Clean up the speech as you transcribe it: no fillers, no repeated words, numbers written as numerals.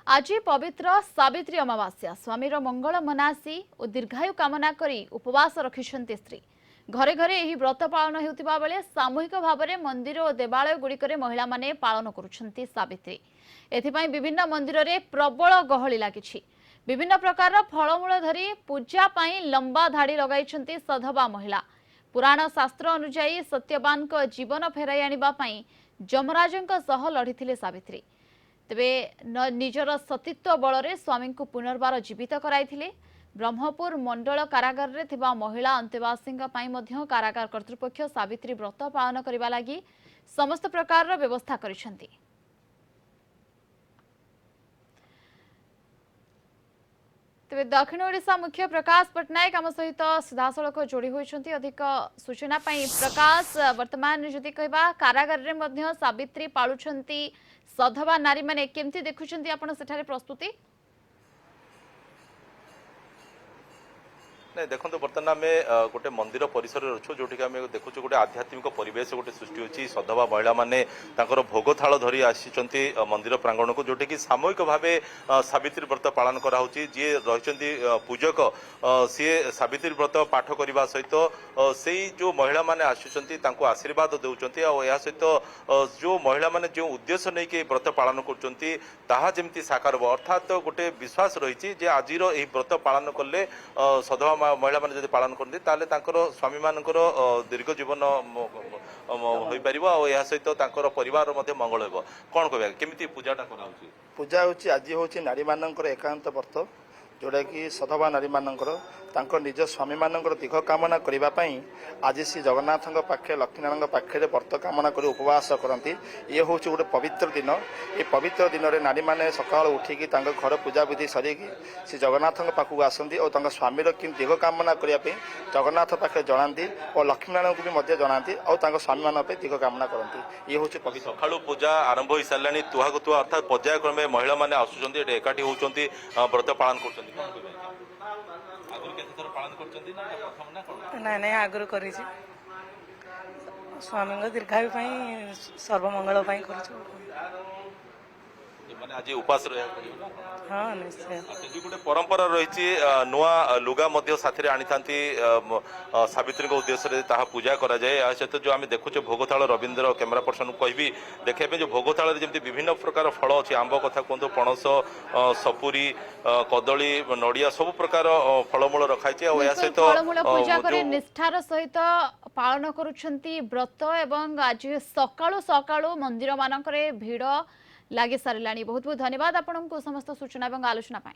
आज पवित्र सावित्री अमावास्या स्वामीर मंगल मनासी और दीर्घायु कामना करी उपवास रखिछन्ति स्त्री। घरे घरे यही व्रत पालन हेउतिबा बेले सामूहिक भाव में मंदिर और देवालय गुड़िकरे महिला माने पालन करुछन्ति सावित्री। एथिपाई विभिन्न मंदिर रे प्रबल गहली लागिछि। विभिन्न प्रकार फलमूल धरी पूजा पाई लंबा धाड़ी लगाइछन्ति सधवा महिला। पुराण शास्त्र अनुसार सत्यवान को जीवन फेराई आनिबा पई जमराजंक सह लढिथिले सावित्री। तेबे निजर सतीत्व बल स्वामी को पुनर्बार जीवित कराइथिले। ब्रह्मपुर मंडल कारागार रे थिबा महिला अंतेवासी कारागार कर्तृपक्ष सावित्री व्रत पालन करने लगी समस्त प्रकार व्यवस्था करिसेंती। तेबे दक्षिण ओडिशा मुख्य प्रकाश पटनायक आम सहित सीधासलख जोड़ी होइछन्ती। अधिक सूचना पाई प्रकाश, वर्तमान जदि कहबा कारागार रे मध्य सावित्री पालुछन्ती सधवा नारी माने केमती देखुछन्ती आपण सेठारे प्रस्तुति? नहीं देखो बर्तमान आम गोटे मंदिर परिसर अच्छु जो देखु गोटे आध्यात्मिक परिवेश गोटे सृष्टि होती। सधवा महिला माने भोग थाल धरी आसी मंदिर प्रांगण को जोटि कि सामूहिक भाव सावित्री व्रत पालन कराऊँगी। जी रही पूजक सी सावित्री व्रत पाठ करने सहित से जो महिला माने आसुँच आशीर्वाद दौरान या सहित जो महिला माने जो उद्देश्य नहीं कि व्रत पालन करमती साकार हो। अर्थात गोटे विश्वास रही आज व्रत पालन कले सधवा महिला माने जदि पालन करते ताले तांकर स्वामी मानकर दीर्घ जीवन हो पार या सहित तांकर परिवार मध्य मंगल हो। कौन कह केमिति पूजाटा करा पूजा होची आज होची नारी मानकर एकांत व्रत जोड़ा कि सधवा नारी मानकर तांकर निज स्वामी मानकर दीर्घ कामना करने आज श्री जगन्नाथ पाखे लक्ष्मीनारायण पाखे व्रत कामना कर उपवास करती। ये हूँ गोटे पवित्र दिन। ये पवित्र दिन में नारी मैंने सका उठिकी घर पूजा विधि सरिकी श्री जगन्नाथ पाखक आसती और स्वामीर कि दीर्घ कामना करने जगन्नाथ पाखे जनाती और लक्ष्मीनारायण को भी जनाती और स्वामी मान दीर्घ कामना करती। ये हूँ सका पूजा आरंभ हो सारे तुहा को तुहा अर्थात पर्यायक्रमे महिला मैंने आसुँच एकाठी होती व्रत पालन कर नहीं आगुरी कर स्वामी दीर्घायु सर्वमंगल आज उपास हाँ निश्चय गोटे परंपरा रही नुआ लुगा साथी आनी था सावित्री उद्देश्य पूजा करा जाए। सहित जो आम देखुचे भोगताल रवींद्र कैमेरा पर्सन कहबी देखा जो भोगताल जमी विभिन्न प्रकार फल अच्छी आंब कथा कहतु पणस सपुरी कदली नड़िया सब प्रकार फलमूल रखाई सहित पूजा करे निष्ठार सहित पालन करुछंती व्रत एवं आज सकाळु सकाळु मंदिर मानकरे भिड़ लगी सारे। बहुत बहुत धन्यवाद आपको समस्त सूचना और आलोचना पाई।